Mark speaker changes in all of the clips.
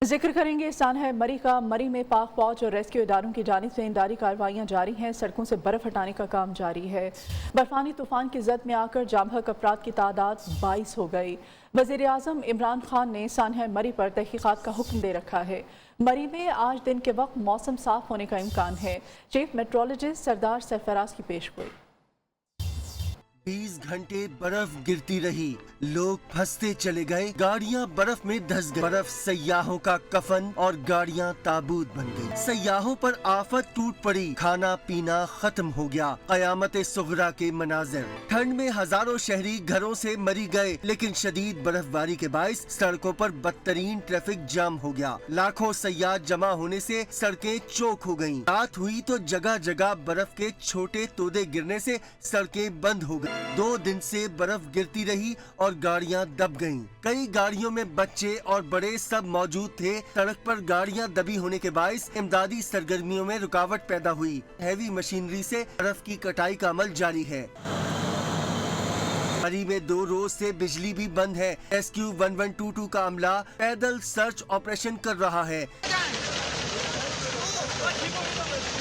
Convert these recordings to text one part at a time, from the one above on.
Speaker 1: जिक्र करेंगे सानहा मरी का। मरी में पाक फौज और रेस्क्यू इदारों की जानिब से इमदादी कार्रवाइयाँ जारी हैं। सड़कों से बर्फ हटाने का काम जारी है। बर्फानी तूफान की जद में आकर जाम बहक अफराद की तादाद 22 हो गई। वज़ीर आज़म इमरान खान ने सानहा मरी पर तहकीकात का हुक्म दे रखा है। मरी में आज दिन के वक्त मौसम साफ होने का इम्कान है। चीफ मेट्रोलॉजिस्ट सरदार सरफराज की पेशगोई।
Speaker 2: 20 घंटे बर्फ गिरती रही, लोग फंसते चले गए, गाड़ियां बर्फ में धंस गई। बर्फ सयाहों का कफन और गाड़ियां ताबूत बन गई। सयाहों पर आफत टूट पड़ी, खाना पीना खत्म हो गया। कयामत सुगरा के मनाजिर। ठंड में हजारों शहरी घरों से मरी गए, लेकिन शदीद बर्फबारी के बायस सड़कों पर बदतरीन ट्रैफिक जाम हो गया। लाखों सयाह जमा होने से सड़कें चौक हो गयी। रात हुई तो जगह जगह बर्फ के छोटे तोदे गिरने से सड़कें बंद हो गयी। 2 दिन से बर्फ गिरती रही और गाड़ियां दब गईं। कई गाड़ियों में बच्चे और बड़े सब मौजूद थे। सड़क पर गाड़ियां दबी होने के बायस इमदादी सरगर्मियों में रुकावट पैदा हुई। हैवी मशीनरी से बर्फ की कटाई का अमल जारी है। मरी में 2 रोज से बिजली भी बंद है। रेस्क्यू 1122 का अमला पैदल सर्च ऑपरेशन कर रहा है।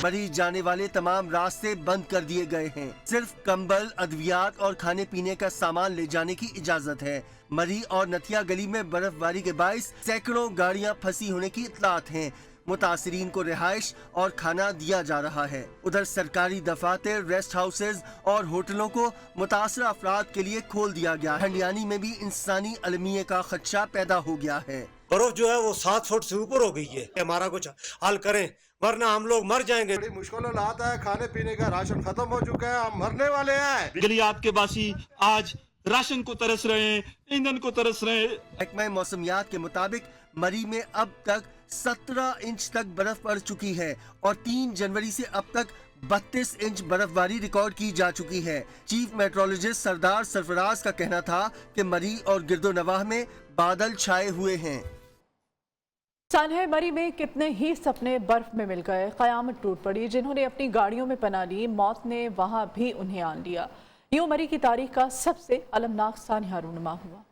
Speaker 2: मरी जाने वाले तमाम रास्ते बंद कर दिए गए हैं। सिर्फ कंबल, अद्वियात और खाने पीने का सामान ले जाने की इजाजत है। मरी और नथिया गली में बर्फबारी के बायस सैकड़ों गाड़ियां फंसी होने की इत्तलात हैं। मुतासिरीन को रिहाइश और खाना दिया जा रहा है। उधर सरकारी दफातर, रेस्ट हाउसेज और होटलों को मुतासर अफराद के लिए खोल दिया गया। हंडियानी में भी इंसानी अलमिये का खदशा पैदा हो गया है।
Speaker 3: बर्फ जो है वो 7 फुट से ऊपर हो गई है। हमारा कुछ हल करें वरना हम लोग मर जाएंगे।
Speaker 4: बड़ी मुश्किलों आता है, खाने पीने का राशन खत्म हो चुका है, हम मरने वाले हैं।
Speaker 5: गलियात के बासी आज राशन को तरस रहे हैं, ईंधन को तरस रहे हैं।
Speaker 2: महकमा मौसमियात के मुताबिक मरी में अब तक 17 इंच तक बर्फ पड़ चुकी है और 3 जनवरी से अब तक 32 इंच बर्फबारी रिकॉर्ड की जा चुकी है। चीफ मेट्रोलॉजिस्ट सरदार सरफराज का कहना था कि मरी और गिरदोनवाह में बादल छाए हुए हैं।
Speaker 1: सानहा मरी में कितने ही सपने बर्फ में मिल गए। कयामत टूट पड़ी। जिन्होंने अपनी गाड़ियों में पनाह ली, मौत ने वहां भी उन्हें आन लिया। यूं मरी की तारीख का सबसे अलमनाक सानहा रूनुमा हुआ।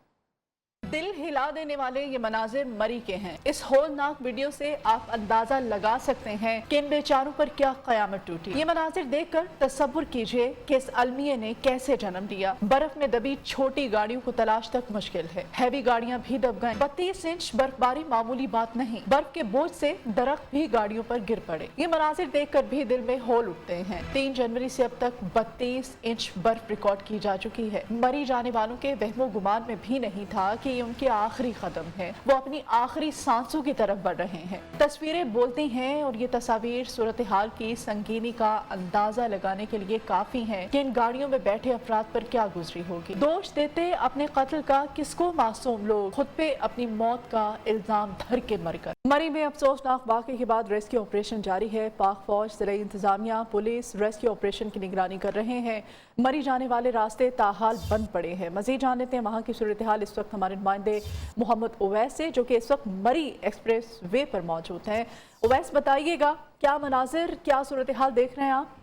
Speaker 1: दिल हिला देने वाले ये मनाजिर मरी के हैं। इस होलनाक वीडियो से आप अंदाजा लगा सकते हैं कि इन बेचारों पर क्या कयामत टूटी। ये मनाजिर देखकर तसव्वुर कीजिए कि इस अलमिये ने कैसे जन्म लिया। बर्फ में दबी छोटी गाड़ियों को तलाश तक मुश्किल है। हैवी गाड़ियां भी दब गईं। 32 इंच बर्फबारी मामूली बात नहीं। बर्फ के बोझ से दरख्त भी गाड़ियों पर गिर पड़े। ये मनाजिर देखकर भी दिल में होल उठते हैं। 3 जनवरी से अब तक 32 इंच बर्फ रिकॉर्ड की जा चुकी है। मरी जाने वालों के वहमो गुमान में भी नहीं था कि उनके आखिरी कदम है। वो अपनी आखिरी सांसों की तरफ बढ़ रहे हैं। तस्वीरें बोलती हैं और ये तस्वीर सूरत हाल की संगीनी का अंदाजा लगाने के लिए काफी हैं कि इन गाड़ियों में बैठे अफराद पर क्या गुजरी होगी। दोष देते अपने कत्ल का किसको मासूम लोग खुद पे अपनी मौत का इल्जाम धर के मर गए। मरी में अफसोसनाक वाक़े के बाद रेस्क्यू ऑपरेशन जारी है। पाक फौज, ज़िला इंतजामिया, पुलिस रेस्क्यू ऑपरेशन की निगरानी कर रहे हैं। मरी जाने वाले रास्ते ताहाल बंद पड़े हैं। मजीद जान लेते हैं वहाँ की सूरत हाल इस वक्त हमारे नुमाइंदे मोहम्मद उवैस से, जो कि इस वक्त मरी एक्सप्रेस वे पर मौजूद हैं। उवैस, बताइएगा क्या मनाजिर, क्या सूरत हाल देख रहे हैं आप?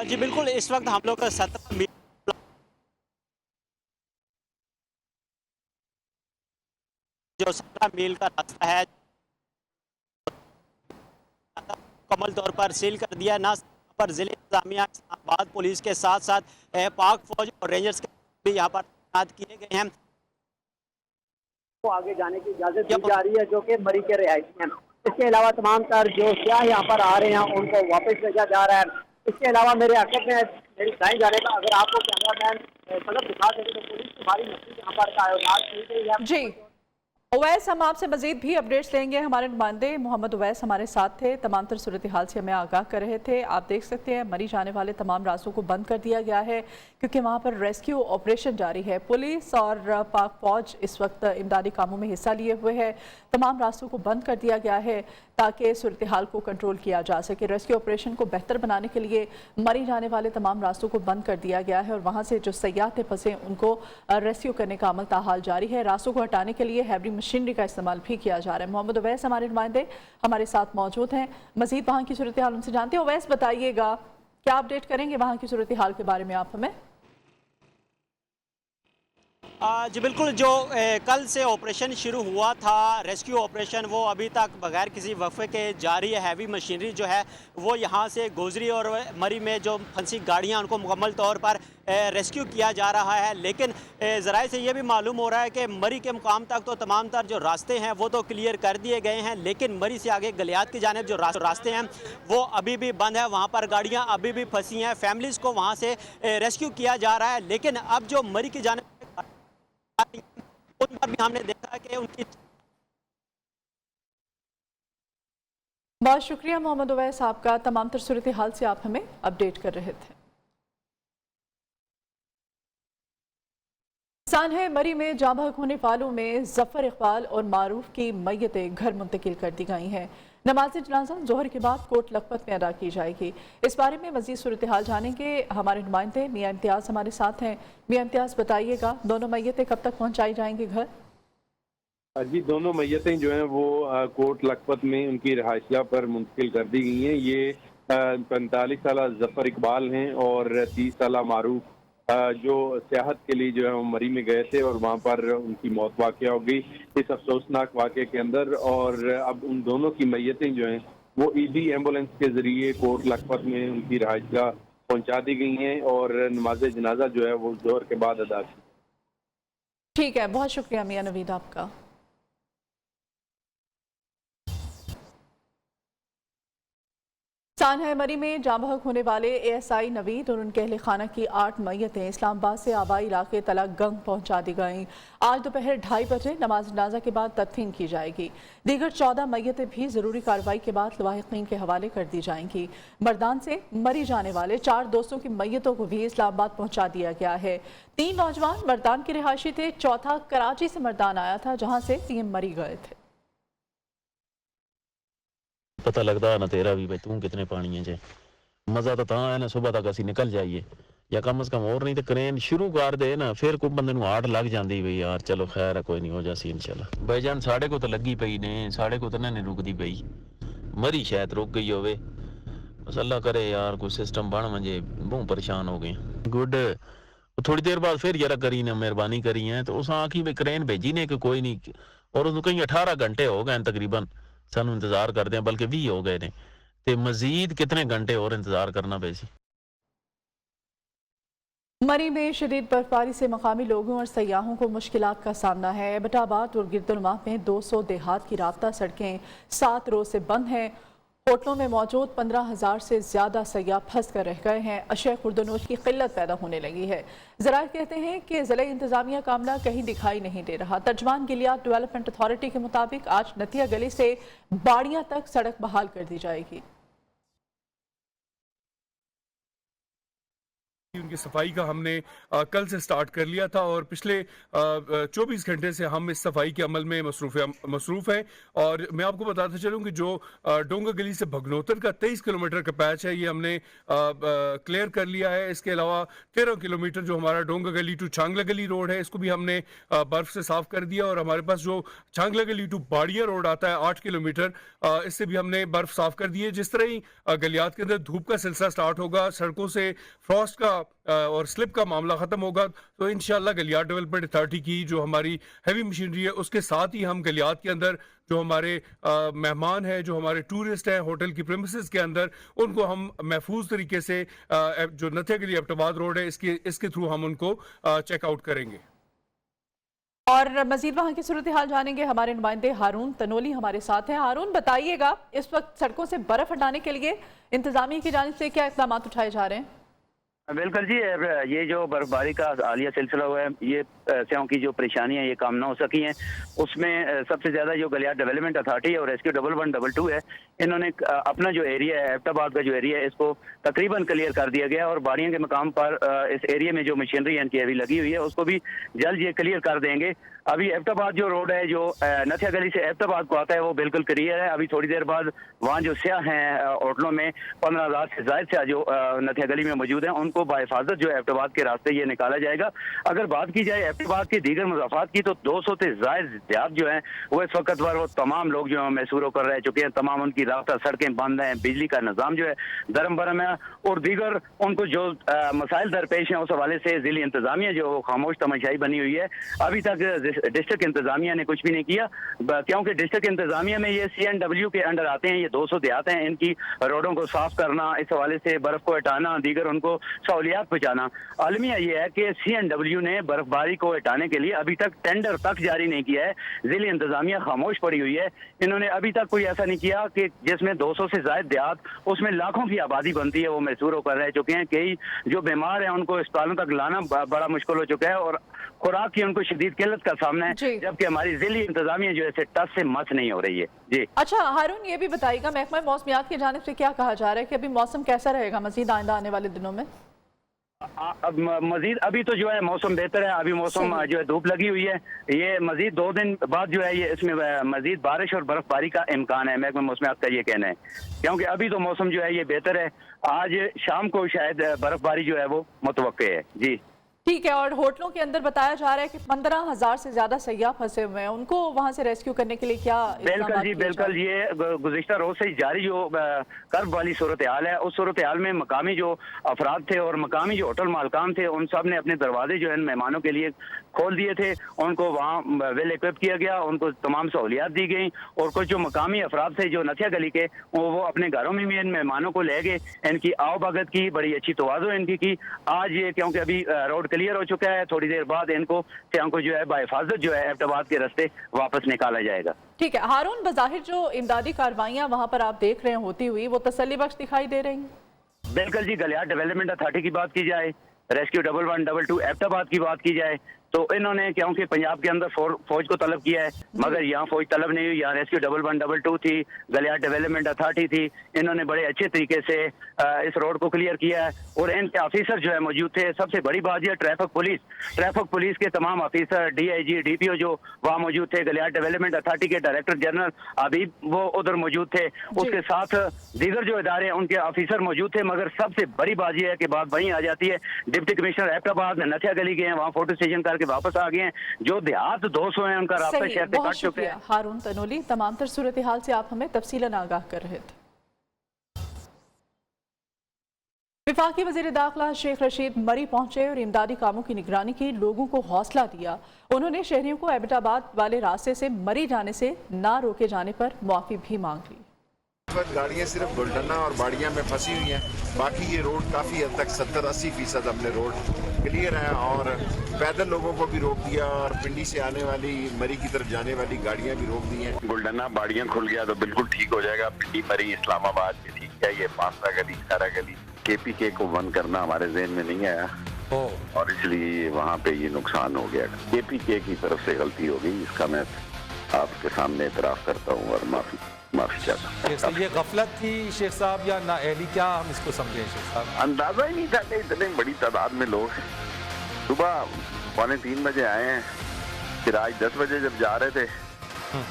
Speaker 6: जी बिल्कुल, इस वक्त हम लोग का 17 मील जो 17 मील का रास्ता है मुकम्मल तौर पर सील कर दिया। ना पर जिले इंतजामिया, इस्लामाबाद पुलिस के साथ साथ पाक फौज और रेंजर्स के भी यहाँ पर तैनात किए गए हैं।
Speaker 7: को आगे जाने की इजाजत दी जा रही है, जो कि मरी के रिहायशी हैं। इसके अलावा तमाम तर जो सियाह यहाँ पर आ रहे हैं उनको वापस भेजा जा रहा है। इसके अलावा मेरे हक़ में मेरी दाएं जाने का अगर आपको कैमरामैन मतलब दिखा सके तो पुलिस की भारी मस्जिद यहाँ पर आयोजन की गई है।
Speaker 1: जी उवैस, हम आपसे मजीद भी अपडेट्स लेंगे। हमारे नुमाइंदे मोहम्मद उवैस हमारे साथ थे, तमाम तर सूरत हाल से हमें आगाह कर रहे थे। आप देख सकते हैं मरी जाने वाले तमाम रास्तों को बंद कर दिया गया है क्योंकि वहाँ पर रेस्क्यू ऑपरेशन जारी है। पुलिस और पाक फौज इस वक्त इमदादी कामों में हिस्सा लिए हुए है। तमाम रास्तों को बंद कर दिया गया है ताकि सूरत हाल को कंट्रोल किया जा सके। रेस्क्यू ऑपरेशन को बेहतर बनाने के लिए मरी जाने वाले तमाम रास्तों को बंद कर दिया गया है और वहाँ से जो सयाह थे फंसे उनको रेस्क्यू करने का अमल ताहाल जारी है। रास्तों को हटाने के लिए हैवी मशीनरी का इस्तेमाल भी किया जा रहा है। मोहम्मद उवैस हमारे नुमाइंदे हमारे साथ मौजूद हैं। मजीद वहाँ की सूरत हाल उनसे जानते हैं। उवैस, बताइएगा क्या अपडेट करेंगे वहाँ की सूरत हाल के बारे में आप हमें?
Speaker 6: जी बिल्कुल, जो कल से ऑपरेशन शुरू हुआ था, रेस्क्यू ऑपरेशन, वो अभी तक बगैर किसी वक्फे के जारी है। हैवी मशीनरी जो है वो यहाँ से गुजरी और मरी में जो फंसी गाड़ियाँ उनको मुकम्मल तौर पर रेस्क्यू किया जा रहा है। लेकिन ज़राए से ये भी मालूम हो रहा है कि मरी के मुकाम तक तो तमाम तर जो रास्ते हैं वो तो क्लियर कर दिए गए हैं, लेकिन मरी से आगे गलियात की जानिब जो रास्ते हैं वो अभी भी बंद है। वहाँ पर गाड़ियाँ अभी भी फंसी हैं। फैमिलीज़ को वहाँ से रेस्क्यू किया जा रहा है। लेकिन अब जो मरी की जानिब उन पर भी हमने देखा कि उनकी।
Speaker 1: बहुत शुक्रिया मोहम्मद उवैस, आपका तमाम तर सूरत हाल से आप हमें अपडेट कर रहे थे। सानहे मरी में जाँ बहक होने वालों में जफर इकबाल और मारूफ की मैयतें घर मुंतकिल कर दी गई हैं। नमाज जनाजा जोहर के बाद कोट लखपत में अदा की जाएगी। इस बारे में मजीद सूरत हाल जानेंगे। हमारे नुमाइंदे मियाँ इम्तियाज़ हमारे साथ हैं। मियाँ इम्तियाज़, बताइएगा दोनों मैयतें कब तक पहुँचाई जाएंगी घर?
Speaker 8: जी, दोनों मैयतें जो हैं वो कोट लखपत में उनकी रहायशगाह पर मुंतकिल कर दी गई हैं। ये 45 साल जफर इकबाल हैं और 30 साल मारूफ जो सियाहत के लिए जो है वो मरी में गए थे और वहाँ पर उनकी मौत वाक़या हो गई इस अफसोसनाक वाक़े के अंदर। और अब उन दोनों की मैयतें जो हैं वो ईडी एम्बुलेंस के ज़रिए कोट लखपत में उनकी रहायशगाह पहुँचा दी गई हैं और नमाज जनाजा जो है वो जोहर के बाद अदा की।
Speaker 1: ठीक है, बहुत शुक्रिया मियाँ नवीद आपका। सानहा मरी में जाँ बहक होने वाले एएसआई नवीद और उनके अहल खाना की 8 मैयतें इस्लामाबाद से आबाई इलाके तला गंग पहुँचा दी गईं। आज दोपहर 2:30 बजे नमाज जनाजा के बाद तदफीन की जाएगी। दीगर 14 मैयतें भी ज़रूरी कार्रवाई के बाद लवाहिकीन के हवाले कर दी जाएंगी। मर्दान से मरी जाने वाले 4 दोस्तों की मैयतों को भी इस्लामाबाद पहुँचा दिया गया है। 3 नौजवान मर्दान के रिहायशी थे, चौथा कराची से मर्दान आया था जहाँ से 3 मरी गए थे।
Speaker 9: पता लगता ना तेरा भी भाई तू कितने पानी है जे मजा तो है ना सुबह तक असी निकल जाइए या कम से कम और नहीं तो क्रेन शुरू कर दे ना फिर कोई बंदे नूं आड़ लग जाती भाई यार चलो खैर है कोई नहीं हो जासी इंशाल्लाह। भाईजान साढ़े को तो लगी पई ने साढ़े को तो ना नहीं रुकती पई मरी शायद रुक गई होवे बस अल्लाह करे यार कोई सिस्टम बन वजे बहुत परेशान हो गए। गुड थोड़ी देर बाद फिर जरा करी ने मेहरबानी करी है तो उस आखी में क्रेन भेजी ने कि कोई नहीं और उसको कहीं 18 घंटे हो गए तकरीबन सानू इंतजार करते हैं बल्कि 20 हो गए ने ते मजीद कितने घंटे और इंतजार करना पेसी।
Speaker 1: मरी में शदीद बर्फबारी से मकामी लोगों और सयाहों को मुश्किलात का सामना है। एबटाबाद और गिरदुलमाह में 200 देहात की राब्ता सड़कें 7 रोज से बंद हैं। होटलों में मौजूद 15,000 से ज्यादा सयाह फंस कर रह गए हैं। अशय खुर्दनोश की किल्लत पैदा होने लगी है। ज़राए कहते हैं कि ज़िले इंतजामिया का अमला कहीं दिखाई नहीं दे रहा। तर्जमान गिलियात डेवलपमेंट अथॉरिटी के मुताबिक आज नतिया गली से बाड़ियां तक सड़क बहाल कर दी जाएगी।
Speaker 10: उनकी सफाई का हमने कल से स्टार्ट कर लिया था और पिछले 24 घंटे से हम इस सफाई के अमल में मसरूफ़ हैं। और मैं आपको बताता चलूं कि जो डोंगा गली से भगनोतर का 23 किलोमीटर का पैच है ये हमने क्लियर कर लिया है। इसके अलावा 13 किलोमीटर जो हमारा डोंगा गली टू छांगला गली रोड है इसको भी हमने बर्फ़ से साफ़ कर दिया। और हमारे पास जो छांगला गली टू बाड़िया रोड आता है 8 किलोमीटर इससे भी हमने बर्फ़ साफ़ कर दी है। जिस तरह ही गलियात के अंदर धूप का सिलसिला स्टार्ट होगा सड़कों से फ्रॉस्ट का और स्लिप का मामला ख़त्म होगा तो इंशाल्लाह गलियात डेवलपमेंट अथॉरिटी की जो हमारी हैवी मशीनरी है उसके साथ ही हम गलियात के अंदर जो हमारे मेहमान हैं जो हमारे टूरिस्ट हैं होटल की प्रेमिसेस के अंदर उनको हम महफूज तरीके से जो नथिया गली एबटाबाद रोड है इसके थ्रू हम उनको चेकआउट करेंगे।
Speaker 1: और मजीद वहाँ की सूरत हाल जानेंगे। हमारे नुमाइंदे हारून तनोली हमारे साथ हैं। हारून, बताइएगा इस वक्त सड़कों से बर्फ हटाने के लिए इंतजामिया की जानिब से क्या इक़दाम उठाए जा रहे हैं?
Speaker 11: बिल्कुल जी, ये जो बर्फबारी का हालिया सिलसिला हुआ है ये स्याहों की जो परेशानियां ये काम ना हो सकी हैं उसमें सबसे ज़्यादा जो गलियात डेवलपमेंट अथॉरिटी है और रेस्क्यू 1122 है इन्होंने अपना जो एरिया है एबटाबाद का जो एरिया है इसको तकरीबन क्लियर कर दिया गया और बाड़ियों के मकाम पर इस एरिया में जो मशीनरी इनकी अभी लगी हुई है उसको भी जल्द ये क्लियर कर देंगे। अभी एबटाबाद जो रोड है जो नथिया गली से एबटाबाद को आता है वो बिल्कुल क्लियर है। अभी थोड़ी देर बाद वहाँ जो स्याह हैं होटलों में 15,000 से ज़ायद से जो नथिया गली में मौजूद हैं उनको को बाहिफाजत जो है एबटाबाद के रास्ते ये निकाला जाएगा। अगर बात की जाए एबटाबाद के दीगर मुजाफात की तो 200 से ज़ायद जो है वो इस वक्त पर वो तमाम लोग जो है मैसूर होकर रह चुके हैं। तमाम उनकी रास्ता सड़कें बंद हैं, बिजली का निज़ाम जो है दरम बरम है और दीगर उनको जो मसाइल दरपेश हैं उस हवाले से ज़िली इंतज़ामिया जो खामोश तमाशाई बनी हुई है। अभी तक डिस्ट्रिक्ट इंतज़ामिया ने कुछ भी नहीं किया, क्योंकि डिस्ट्रिक्ट इंतज़ामिया में ये CNW के अंडर आते हैं। ये 200 देहात हैं, इनकी रोडों को साफ करना, इस हवाले से बर्फ को हटाना, दीगर उनको सहूलियात पहुँचाना। आलमिया ये है कि CNW ने बर्फबारी को हटाने के लिए अभी तक टेंडर तक जारी नहीं किया है। ज़िली इंतज़ामिया खामोश पड़ी हुई है। इन्होंने अभी तक कोई ऐसा नहीं किया कि जिसमें 200 से ज़ायद देहात, उसमें लाखों की आबादी बनती है, वो मैसूर होकर रह चुके हैं। कई जो बीमार हैं उनको अस्पतालों तक लाना बड़ा मुश्किल हो चुका है और खुराक की उनको शदीद किल्लत का सामना है, जबकि हमारी ज़िली इंतज़ामिया जो है टस से मस नहीं हो रही है। जी
Speaker 1: अच्छा हारून, ये भी बताइएगा महकमा मौसमियात की जानिब से क्या कहा जा रहा है कि अभी मौसम कैसा रहेगा मजीद आइंदा आने वाले दिनों में?
Speaker 11: अब मजीद अभी तो जो है मौसम बेहतर है, अभी मौसम जो है धूप लगी हुई है। ये मजीद 2 दिन बाद जो है ये इसमें मजीद बारिश और बर्फबारी का इम्कान है, महकमा मौसमियात का ये कहना है, क्योंकि अभी तो मौसम जो है ये बेहतर है। आज शाम को शायद बर्फबारी जो है वो मुतवक्के है। जी
Speaker 1: ठीक है। और होटलों के अंदर बताया जा रहा है कि 15,000 से ज्यादा सयाह फंसे हुए हैं, उनको वहां से रेस्क्यू करने के लिए क्या?
Speaker 11: बिल्कुल जी बिल्कुल, ये गुज़िश्ता रोज से जारी जो कर्ब वाली सूरत हाल है, उस सूरत हाल में मकामी जो अफराद थे और मकामी जो होटल मालकान थे उन सब ने अपने दरवाजे जो है मेहमानों के लिए खोल दिए थे। उनको वहाँ वेल इक्विप किया गया, उनको तमाम सहूलियात दी गई और कुछ जो मकामी अफराद थे जो नथिया गली के वो अपने घरों में भी इन मेहमानों को ले गए। इनकी आओ भगत की बड़ी अच्छी तवाज़ो इनकी की। आज ये क्योंकि अभी रोड क्लियर हो चुका है, थोड़ी देर बाद इनको जो है बाहिफाजत जो है एबटाबाद के रास्ते वापस निकाला जाएगा।
Speaker 1: ठीक है हारून, बज़ाहिर जो इमदादी कार्रवाइयाँ वहाँ पर आप देख रहे हैं होती हुई वो तसल्ली बख्श दिखाई दे रही हैं?
Speaker 11: बिल्कुल जी, गलियार डेवलपमेंट अथॉरिटी की बात की जाए, रेस्क्यू 1112 एबटाबाद की बात की जाए तो इन्होंने क्योंकि पंजाब के अंदर फौज को तलब किया है, मगर यहाँ फौज तलब नहीं हुई। यहाँ रेस्क्यू 1112 थी, गलियार डेवलपमेंट अथॉरिटी थी। इन्होंने बड़े अच्छे तरीके से इस रोड को क्लियर किया है और इनके ऑफिसर जो है मौजूद थे। सबसे बड़ी बात यह ट्रैफिक पुलिस के तमाम ऑफिसर, DIG DPO जो वहाँ मौजूद थे, गलियार डेवलपमेंट अथॉरिटी के डायरेक्टर जनरल अबीब वो उधर मौजूद थे, उसके साथ दीगर जो इदारे हैं उनके ऑफिसर मौजूद थे। मगर सबसे बड़ी बात यह है कि बात वहीं आ जाती है, डिप्टी कमिश्नर एबटाबाद नथिया गली गए हैं, वहाँ फोटो स्टेशन करके वापस आ गए हैं। जो देहात 200 हैं उनका रास्ता शहर से कट चुके हैं।
Speaker 1: हारून तनोली, तमाम तर सूरत हाल से आप हमें तफसीलन आगाह कर रहे थे। वफाकी वज़ीर दाखिला शेख रशीद मरी पहुंचे और इमदादी कामों की निगरानी की, लोगों को हौसला दिया। उन्होंने शहरियों को एबटाबाद वाले रास्ते से मरी जाने से ना रोके जाने पर मुआफ़ी भी मांग ली।
Speaker 4: गाड़ियाँ सिर्फ गुलडना और बाड़ियाँ में फंसी हुई हैं, बाकी ये रोड काफ़ी हद तक 70-80% अपने रोड क्लियर है और पैदल लोगों को भी रोक दिया और पिंडी से आने वाली मरी की तरफ जाने वाली गाड़ियाँ भी रोक दी हैं।
Speaker 12: गुलडना बाड़ियाँ खुल गया तो बिल्कुल ठीक हो जाएगा। पिंडी मरी इस्लामाबाद भी ठीक है, ये पांसरा गली सारा गली KPK को बंद करना हमारे ज़हन में नहीं आया और इसलिए वहाँ पे ये नुकसान हो गया। KPK की तरफ से गलती हो गई, इसका मैं आपके सामने इतराफ़ करता हूँ और माफ़ी चाहता हूँ।
Speaker 13: ये गफलत थी शेख साहब या नाअहली, क्या हम इसको समझें शेख साहब?
Speaker 12: अंदाज़ा ही नहीं था कि इतने बड़ी तादाद में लोग सुबह 2:45 बजे आए हैं, फिर आज 10 बजे जब जा रहे थे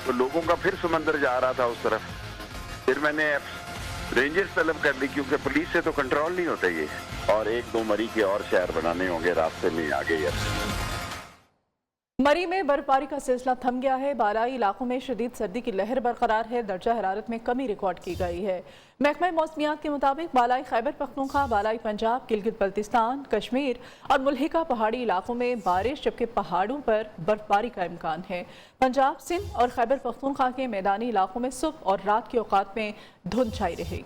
Speaker 12: तो लोगों का फिर समंदर जा रहा था उस तरफ। फिर मैंने रेंजर्स तलब कर ली क्योंकि पुलिस से तो कंट्रोल नहीं होता ये, और 1-2 मरी के और शहर बनाने होंगे रास्ते में आगे।
Speaker 1: मरी में बर्फबारी का सिलसिला थम गया है। बालाई इलाकों में शदीद सर्दी की लहर बरकरार है, दर्जा हरारत में कमी रिकॉर्ड की गई है। महकमा मौसमियात के मुताबिक बालाई खैबर पख्तूनख्वा, बालाई पंजाब, गिलगित बल्तिस्तान, कश्मीर और मुल्हिका पहाड़ी इलाकों में बारिश, जबकि पहाड़ों पर बर्फबारी का इम्कान है। पंजाब, सिंध और खैबर पख्तूनख्वा के मैदानी इलाकों में सुबह और रात के औकात में धुंध छाई रहेगी।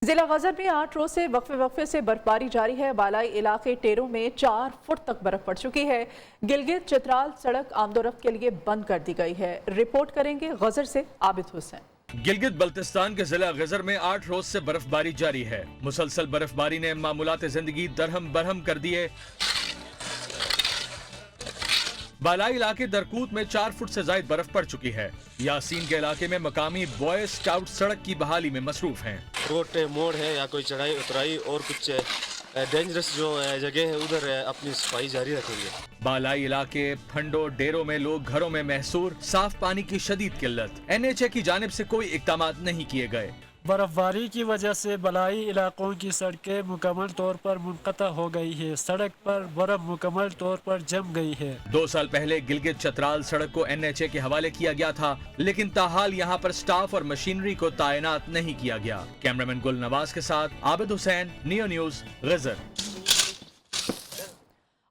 Speaker 1: जिला गजर में 8 रोज से वक्फे से बर्फबारी जारी है। बालाई इलाके टेरों में 4 फुट तक बर्फ पड़ चुकी है। गिलगित चित्राल सड़क आमदोरफ्त के लिए बंद कर दी गई है। रिपोर्ट करेंगे गजर से आबिद हुसैन।
Speaker 14: गिलगित बल्तिस्तान के जिला गजर में 8 रोज से बर्फबारी जारी है। मुसलसल बर्फबारी ने मामूलात जिंदगी दरहम बरहम कर दिए। बालाई इलाके दरकूत में 4 फुट से ज्यादा बर्फ पड़ चुकी है। यासीन के इलाके में मकामी बॉय स्काउट सड़क की बहाली में मसरूफ हैं।
Speaker 15: रोड मोड़ है या कोई चढ़ाई उतराई और कुछ डेंजरस जो जगह है उधर अपनी सफाई जारी रखेंगे।
Speaker 14: बालाई इलाके फंडो डेरों में लोग घरों में महसूर, साफ पानी की शदीद किल्लत। NHA की जानिब से कोई इक़दामात नहीं किए गए।
Speaker 16: बर्फबारी की वजह से बलाई इलाकों की सड़कें मुकम्मल तौर पर मुनक़ता हो गई है। सड़क पर बर्फ मुकम्मल तौर पर जम गई है।
Speaker 14: 2 साल पहले गिलगित चतराल सड़क को NHA के हवाले किया गया था, लेकिन ताहाल यहाँ पर स्टाफ और मशीनरी को तैनात नहीं किया गया। कैमरामैन गुल नवाज के साथ आबिद हुसैन, नियो न्यूज़, गजर।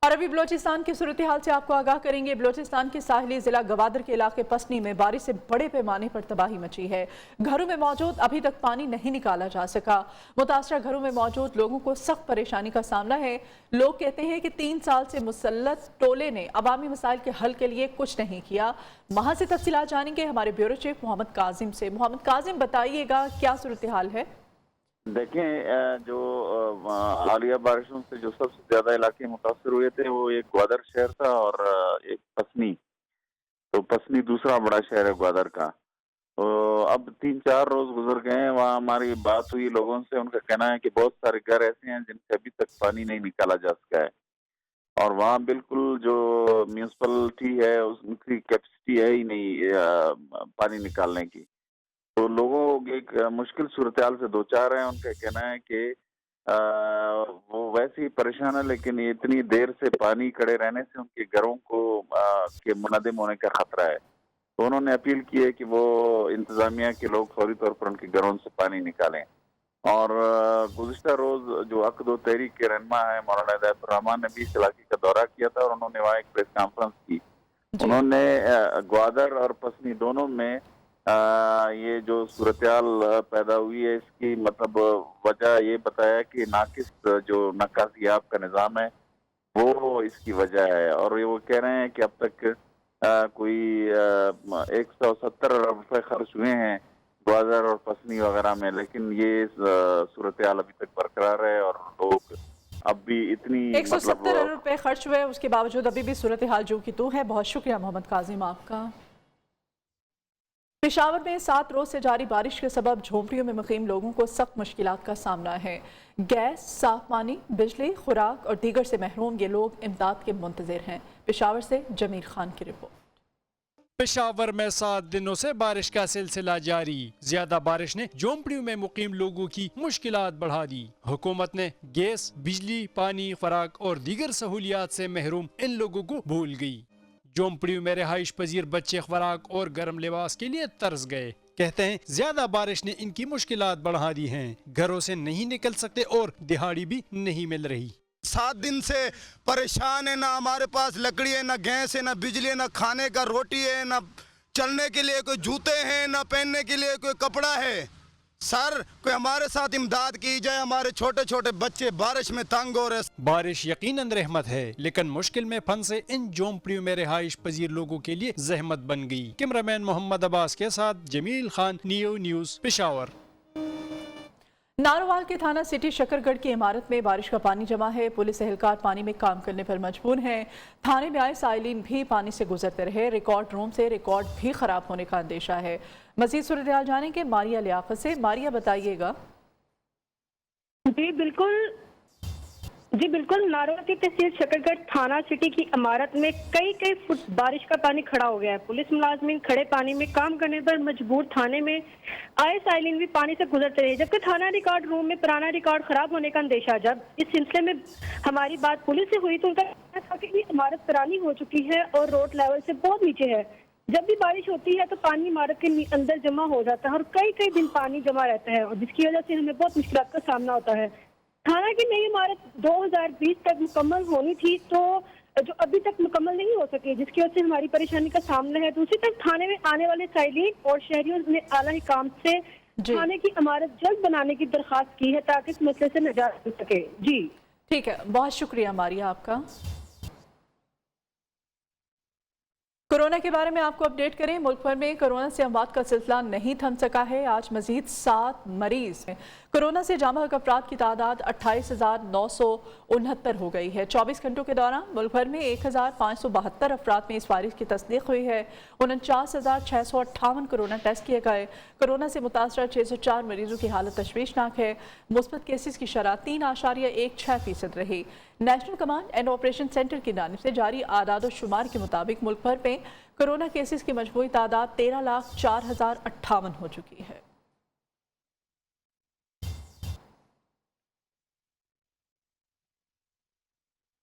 Speaker 1: और अभी बलोचिस्तान की सूरत हाल से आपको आगाह करेंगे। बलोचिस्तान के साहिली जिला गवादर के इलाके पसनी में बारिश से बड़े पैमाने पर तबाही मची है। घरों में मौजूद अभी तक पानी नहीं निकाला जा सका। मुतासरा घरों में मौजूद लोगों को सख्त परेशानी का सामना है। लोग कहते हैं कि 3 साल से मुसल्लत टोले ने अवामी मसाइल के हल के लिए कुछ नहीं किया। वहां से तफसीलात जानेंगे हमारे ब्यूरो चीफ मोहम्मद काजिम से। मोहम्मद काजिम, बताइएगा क्या सूरत हाल है?
Speaker 12: देखें, जो हालिया बारिशों से जो सबसे ज्यादा इलाके मुतासर हुए थे वो एक ग्वादर शहर था और एक पसनी। तो पसनी दूसरा बड़ा शहर है ग्वादर का। तो अब 3-4 रोज गुजर गए हैं, वहाँ हमारी बात हुई लोगों से। उनका कहना है कि बहुत सारे घर ऐसे हैं जिनसे अभी तक पानी नहीं निकाला जा सका है और वहाँ बिल्कुल जो म्यूनसिपलिटी है उनकी कैपेसिटी है ही नहीं पानी निकालने की। तो लोगों एक मुश्किल सूरत हाल से दो चार हैं। उनका कहना है कि वो वैसे ही परेशान है, लेकिन इतनी देर से पानी खड़े रहने से उनके घरों को के मुनहदम होने का खतरा है। तो उन्होंने अपील की है कि वो इंतजामिया के लोग फौरी तौर पर उनके घरों से पानी निकालें। और गुज़िश्ता रोज जो अक़द तहरीक के रहनुमा है मौलाना हिदायतुर्रहमान ने भी इस इलाके का दौरा किया था और उन्होंने वहाँ एक प्रेस कॉन्फ्रेंस की। उन्होंने ग्वादर और पसनी दोनों में ये जो सूरत-ए-हाल पैदा हुई है इसकी मतलब वजह ये बताया कि नाकिस जो नक्काशियाब का निज़ाम है वो इसकी वजह है। और ये वो कह रहे हैं कि अब तक कोई 170 अरब रुपए खर्च हुए हैं ग्वादर और पसनी वगैरह में, लेकिन ये सूरत-ए-हाल अभी तक बरकरार है और लोग अब भी इतनी
Speaker 1: 170 अरब रुपए खर्च हुए, उसके बावजूद अभी भी सूरत हाल जो की तो है। बहुत शुक्रिया मोहम्मद काजिम आपका। पेशावर में 7 रोज से जारी बारिश के सबब झोंपड़ियों में मुकीम लोगों को सख्त मुश्किलात का सामना है। गैस, साफ पानी, बिजली, खुराक और दीगर से महरूम ये लोग इमदाद के मुंतज़िर हैं। पेशावर से जमीर खान की रिपोर्ट।
Speaker 16: पेशावर में 7 दिनों से बारिश का सिलसिला जारी। ज्यादा बारिश ने झोंपड़ियों में मुकीम लोगों की मुश्किलात बढ़ा दी। हुकूमत ने गैस, बिजली, पानी, खुराक और दीगर सहूलियात से महरूम इन लोगों को भूल गई। झोंपड़ियों में रिहाइश पजीर बच्चे खुराक और गर्म लिबास के लिए तरस गए। कहते हैं ज्यादा बारिश ने इनकी मुश्किलात बढ़ा दी हैं। घरों से नहीं निकल सकते और दिहाड़ी भी नहीं मिल रही।
Speaker 17: 7 दिन से परेशान है, ना हमारे पास लकड़ी है, ना गैस है, ना बिजली है, ना खाने का रोटी है, ना चलने के लिए कोई जूते हैं, ना पहनने के लिए कोई कपड़ा है। सर, कोई हमारे साथ इमदाद की जाए, हमारे छोटे छोटे बच्चे बारिश में तंग हो रहे।
Speaker 16: बारिश यकीनन रहमत है, लेकिन मुश्किल में फंसे इन झोंपड़ियों में रिहाइश पजीर लोगों के लिए जहमत बन गई। कैमरामैन मोहम्मद अब्बास के साथ जमील खान, नियो न्यूज़, पेशावर।
Speaker 1: नारोवाल के थाना सिटी शकरगढ़ की इमारत में बारिश का पानी जमा है। पुलिस एहलकार पानी में काम करने पर मजबूर हैं। थाने में आए साइलिन भी पानी से गुजरते रहे। रिकॉर्ड रूम से रिकॉर्ड भी खराब होने का अंदेशा है। मजीद सूरत हाल जानेंगे मारिया लियाकत से। मारिया, बताइएगा।
Speaker 18: जी बिल्कुल, नारोवाल की तहसील शकरगढ़ थाना सिटी की इमारत में कई फुट बारिश का पानी खड़ा हो गया है। पुलिस मुलाजमीन खड़े पानी में काम करने पर मजबूर। थाने में आए साइलिन भी पानी से गुजरते रहे, जबकि थाना रिकॉर्ड रूम में पुराना रिकॉर्ड खराब होने का अंदेशा। जब इस सिलसिले में हमारी बात पुलिस से हुई तो उनका कहना था कि ये इमारत पुरानी हो चुकी है और रोड लेवल से बहुत नीचे है। जब भी बारिश होती है तो पानी इमारत के अंदर जमा हो जाता है और कई दिन पानी जमा रहता है, और जिसकी वजह से हमें बहुत मुश्किल का सामना होता है। थाना की नई इमारत 2020 तक मुकम्मल होनी थी, तो जो अभी तक मुकम्मल नहीं हो सकी, जिसकी वजह से हमारी परेशानी का सामना है। दूसरी तरफ थाने में आने वाले साइलिन और शहरियों ने आला हुकाम से थाने की इमारत जल्द बनाने की दरख्वास्त की है ताकि इस मसले से निजात मिल सके। जी
Speaker 1: ठीक है, बहुत शुक्रिया मारिया आपका। कोरोना के बारे में आपको अपडेट करें। मुल्क भर में कोरोना से अमवात का सिलसिला नहीं थम सका है। आज मजीद 7 मरीज कोरोना से जाम बहक अफराद की तादाद 28,969 हो गई है। 24 घंटों के दौरान मुल्क भर में 1,572 अफराद में इस वायरस की तस्दीक हुई है। 49,658 कोरोना टेस्ट किए गए। कोरोना से मुतासर 604 मरीजों की हालत तशवीशनाक है। मुस्बत केसेस की शरह 3.16% रही। National command and operation centre की जानिब से जारी आदाद और शुमार के मुताबिक मुल्क भर में कोरोना केसेस की मजमूई तादाद 13,04,058 हो चुकी है।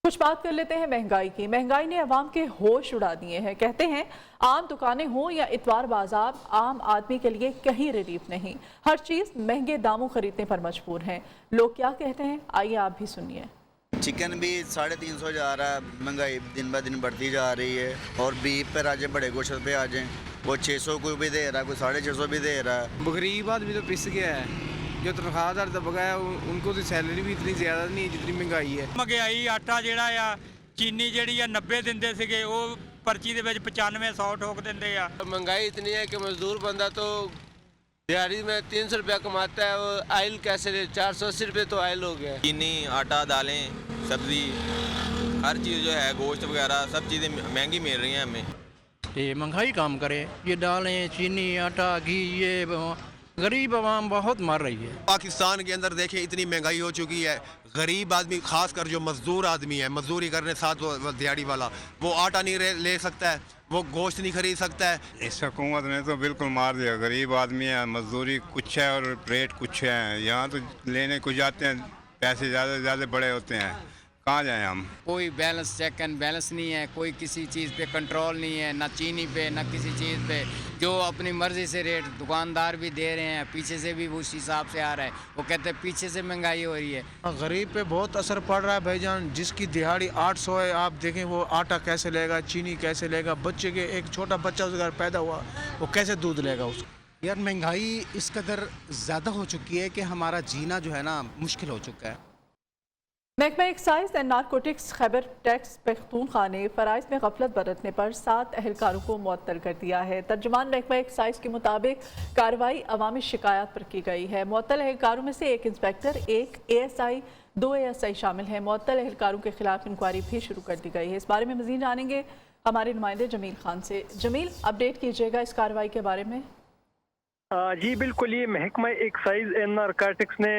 Speaker 1: कुछ बात कर लेते हैं महंगाई की। महंगाई ने अवाम के होश उड़ा दिए हैं। कहते हैं आम दुकानें हों या इतवार बाजार, आम आदमी के लिए कहीं रिलीफ नहीं। हर चीज़ महंगे दामों खरीदने पर मजबूर हैं। लोग क्या कहते हैं, आइए आप भी सुनिए।
Speaker 19: चिकन भी 350 जा रहा है, महंगाई दिन ब दिन बढ़ती जा रही है। और बीफ पर आज बड़े गोश्त पे आ जाएं, वो 600 को भी दे रहा है, कोई 650 भी दे रहा है।
Speaker 20: गरीब आदमी तो पिस गया है, जो तनख्वाहदार तबका है उनको तो सैलरी भी इतनी ज़्यादा नहीं है जितनी महंगाई है।
Speaker 21: महंगाई आटा ਜਿਹੜਾ ਆ चीनी ਜਿਹੜੀ ਆ 90 ਦਿੰਦੇ ਸੀਗੇ ਉਹ ਪਰਚੀ ਦੇ ਵਿੱਚ 95 100 ਠੋਕ ਦਿੰਦੇ ਆ।
Speaker 22: महंगाई इतनी है कि मजदूर बंदा तो दिहाड़ी में 300 रुपया कमाता है, वो आयल कैसे 480 रुपये तो आयल हो गया।
Speaker 23: चीनी, आटा, दालें, सब्जी, हर चीज़ जो है, गोश्त वगैरह सब चीज़ें महंगी मिल रही हैं हमें।
Speaker 24: ये महंगाई काम करे, ये दालें, चीनी, आटा, घी, ये गरीब आवाम बहुत मर रही है।
Speaker 25: पाकिस्तान के अंदर देखें इतनी महंगाई हो चुकी है, गरीब आदमी खास कर जो मजदूर आदमी है, मजदूरी करने साथ दिहाड़ी वाला, वो आटा नहीं ले सकता है, वो गोश्त नहीं खरीद सकता है।
Speaker 26: इस हुकूमत ने तो बिल्कुल मार दिया। गरीब आदमी है, मजदूरी कुछ है और रेट कुछ है। यहाँ तो लेने को जाते हैं, पैसे ज़्यादा से ज़्यादा बड़े होते हैं, कहाँ जाएं हम।
Speaker 24: कोई बैलेंस, चेक एंड बैलेंस नहीं है, कोई किसी चीज़ पे कंट्रोल नहीं है, ना चीनी पे ना किसी चीज़ पे। जो अपनी मर्ज़ी से रेट दुकानदार भी दे रहे हैं, पीछे से भी उस हिसाब से आ रहा है। वो कहते हैं पीछे से महंगाई हो रही है।
Speaker 20: गरीब पे बहुत असर पड़ रहा है भाईजान। जिसकी दिहाड़ी 800 है, आप देखें वो आटा कैसे लेगा, चीनी कैसे लेगा। बच्चे के एक छोटा बच्चा उस घर पैदा हुआ, वो कैसे दूध लेगा उसको।
Speaker 27: यार महंगाई इस कदर ज़्यादा हो चुकी है कि हमारा जीना जो है ना मुश्किल हो चुका है।
Speaker 1: महकमा excise and narcotics Khyber tax Pakhtunkhwa ने फ़राइज़ में गफलत बरतने पर 7 एहलकारों को मुअत्तल कर दिया है। तर्जुमान महकमा एक्साइज के मुताबिक कार्रवाई अवामी शिकायत पर की गई है। मुअत्तल एहलकारों में से 1 इंस्पेक्टर, 1 ASI, 2 ASI शामिल हैं। मुअत्तल एहलकारों के खिलाफ इंक्वायरी भी शुरू कर दी गई है। इस बारे में मज़ीद जानेंगे हमारे नुमाइंदे जमील खान से। जमील, अपडेट कीजिएगा इस कार्रवाई के बारे में।
Speaker 28: जी बिल्कुल, ये महकमा एक्साइज एंड नारकोटिक्स ने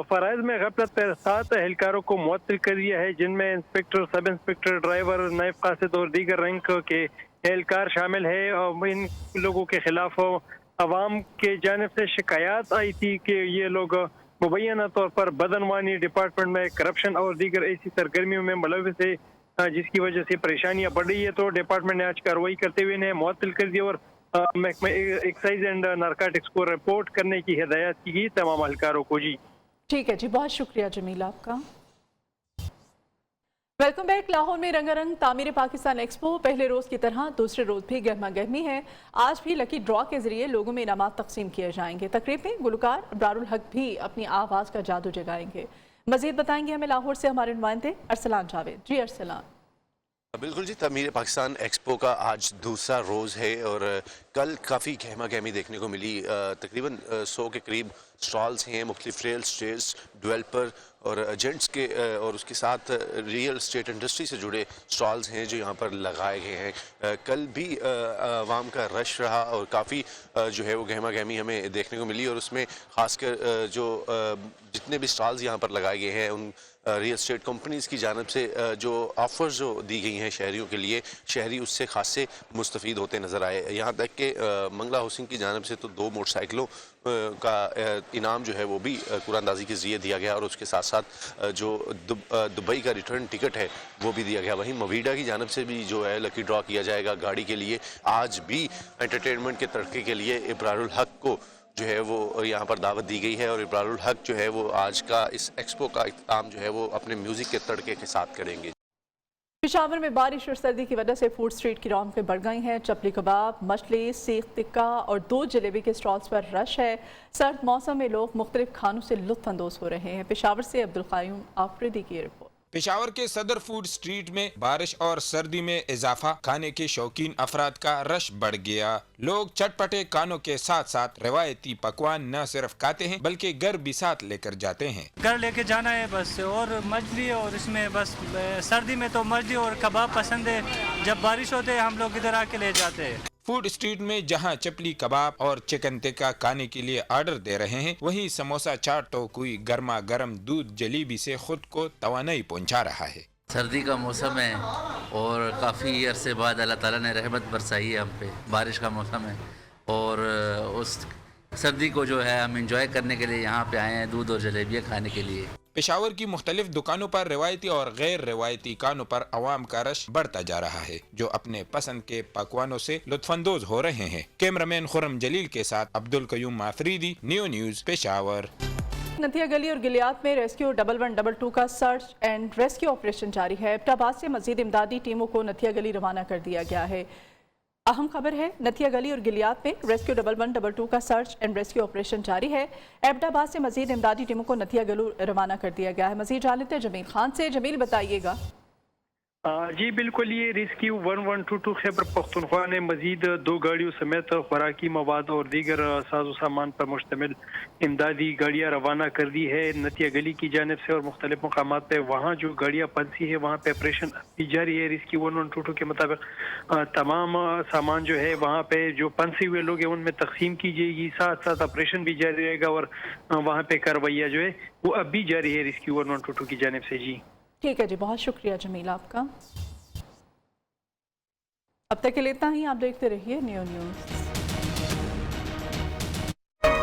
Speaker 28: फ़राइज़ में गफलत पर 7 एहलकारों को मुअत्तल कर दिया है, जिनमें इंस्पेक्टर, सब इंस्पेक्टर, ड्राइवर, नायब कासिद और दीगर रैंक के एहलकार शामिल है। और इन लोगों के खिलाफ अवाम के जानिब से शिकायत आई थी कि ये लोग मुबैना तौर पर बदनवानी, डिपार्टमेंट में करप्शन और दीगर ऐसी सरगर्मियों में मुलविस है, जिसकी वजह से परेशानियाँ बढ़ रही है। तो डिपार्टमेंट ने आज कार्रवाई करते हुए इन्हें मुअत्तल कर दिया और महकमा एक्साइज एंड नारकोटिक्स को रिपोर्ट करने की हिदायत की गई तमाम एहलकारों को। जी
Speaker 1: ठीक है जी, बहुत शुक्रिया जमील आपका। Welcome back. लाहौर में रंगारंग तामीर पाकिस्तान एक्सपो पहले रोज़ की तरह दूसरे रोज़ भी गर्मा गर्मी है। आज भी लकी ड्रॉ के जरिए लोगों में इनामात तकसीम किए जाएंगे। तकरीब में गुलकार इब्रारुल हक भी अपनी आवाज़ का जादू जगाएंगे। मज़ीद बताएंगे हमें लाहौर से हमारे नुमाइंदे अरसलान जावेद। जी अरसलान।
Speaker 29: बिल्कुल जी, तामीर पाकिस्तान एक्सपो का आज दूसरा रोज़ है और कल काफ़ी गहमा गहमी देखने को मिली। तकरीबन 100 के करीब स्टॉल्स हैं, मुख्तलिफ रियल स्टेट्स, डेवलपर और एजेंट्स के और उसके साथ रियल स्टेट इंडस्ट्री से जुड़े स्टॉल्स हैं जो यहाँ पर लगाए गए हैं। कल भी आवाम का रश रहा और काफ़ी जो है वो गहमा गहमी हमें देखने को मिली और उसमें ख़ासकर जो जितने भी स्टॉल्स यहाँ पर लगाए गए हैं उन रियल स्टेट कंपनीज़ की जानिब से जो ऑफ़र्स जो दी गई हैं शहरियों के लिए, शहरी उससे खासे मुस्तफ़ीद होते नज़र आए। यहाँ तक कि मंगला हुसैन की जानिब से तो 2 मोटरसाइकिलों का इनाम जो है वो भी कुरानदाजी के ज़रिए दिया गया और उसके साथ साथ जो दुबई का रिटर्न टिकट है वो भी दिया गया। वहीं मवीडा की जानिब से भी जो है लकी ड्रॉ किया जाएगा गाड़ी के लिए। आज भी एंटरटेनमेंट के तड़के के लिए इब्रारुल हक को जो है वो यहाँ पर दावत दी गई है और इब्रारुल हक जो है वो आज का इस एक्सपो का इख्तिताम जो है वो अपने म्यूज़िक के तड़के के साथ करेंगे।
Speaker 1: पेशावर में बारिश और सर्दी की वजह से फूड स्ट्रीट की रौनकें बढ़ गई हैं। चपली कबाब, मछली, सीख टिक्का और 2 जलेबी के स्टॉल्स पर रश है। सर्द मौसम में लोग मुख्तलिफ खानों से लुत्फ अंदोज हो रहे हैं। पेशावर से अब्दुल कायूम आफरीदी की रिपोर्ट।
Speaker 30: पेशावर के सदर फूड स्ट्रीट में बारिश और सर्दी में इजाफा, खाने के शौकीन अफराद का रश बढ़ गया। लोग चटपटे खानों के साथ साथ रवायती पकवान न सिर्फ खाते हैं बल्कि घर भी साथ लेकर जाते हैं।
Speaker 21: घर लेके जाना है बस, और मछली और इसमें बस सर्दी में तो मछली और कबाब पसंद है, जब बारिश होते है हम लोग इधर आके ले जाते हैं।
Speaker 30: फूड स्ट्रीट में जहां चपली कबाब और चिकन टिक्का खाने के लिए ऑर्डर दे रहे हैं, वहीं समोसा चाट तो कोई गर्मा गर्म दूध जलेबी से खुद को तवानाई पहुंचा रहा है।
Speaker 31: सर्दी का मौसम है और काफ़ी अरसे बाद अल्लाह ताला ने रहमत बरसाई है हम पे। बारिश का मौसम है और उस सर्दी को जो है हम इंजॉय करने के लिए यहाँ पे आए हैं, दूध और जलेबियाँ खाने के लिए।
Speaker 30: पेशावर की मुख्तलिफ दुकानों पर रिवायती और गैर रिवायती खानों पर अवाम का रश बढ़ता जा रहा है, जो अपने पसंद के पकवानों से लुत्फानंदोज हो रहे हैं। कैमरामैन खुर्रम जलील के साथ अब्दुल कयूम माफरीदी, नियो न्यूज़, पेशावर।
Speaker 1: नथिया गली और गिलियात में रेस्क्यू 1112 का सर्च एंड रेस्क्यू ऑपरेशन जारी है। एबटाबाद से मजीद इमदादी टीमों को नथिया गली रवाना कर दिया गया है। अहम खबर है, नथिया गली और गिलियात में रेस्क्यू 1112 का सर्च एंड रेस्क्यू ऑपरेशन जारी है। एबटाबाद से मजीद इमदादी टीमों को नथिया गली रवाना कर दिया गया है। मजीद जान लेते हैं जमील खान से। जमील, बताइएगा।
Speaker 28: जी बिल्कुल, ये रेस्क्यू 1122 खैबर पख्तूनख्वा ने मजीद 2 गाड़ियों समेत खुराकी मवाद और दीगर साजो सामान पर मुश्तमिल इमदादी गाड़ियाँ रवाना कर दी है नथिया गली की जानिब से, और मुख्तलिफ मकामात पे वहाँ जो गाड़ियाँ फंसी है वहाँ पे ऑपरेशन भी जारी है। रेस्क्यू 1122 के मुताबिक तमाम सामान जो है वहाँ पे जो फंसे हुए लोग हैं उनमें तकसीम की जाएगी, साथ साथ ऑपरेशन भी जारी रहेगा और वहाँ पे कार्रवाइयाँ जो है वो अब भी जारी है रेस्क्यू 1122 की जानिब से। जी
Speaker 1: ठीक है जी, बहुत शुक्रिया जमील आपका। अब तक के लिए इतना ही। आप देखते रहिए नियो न्यूज़।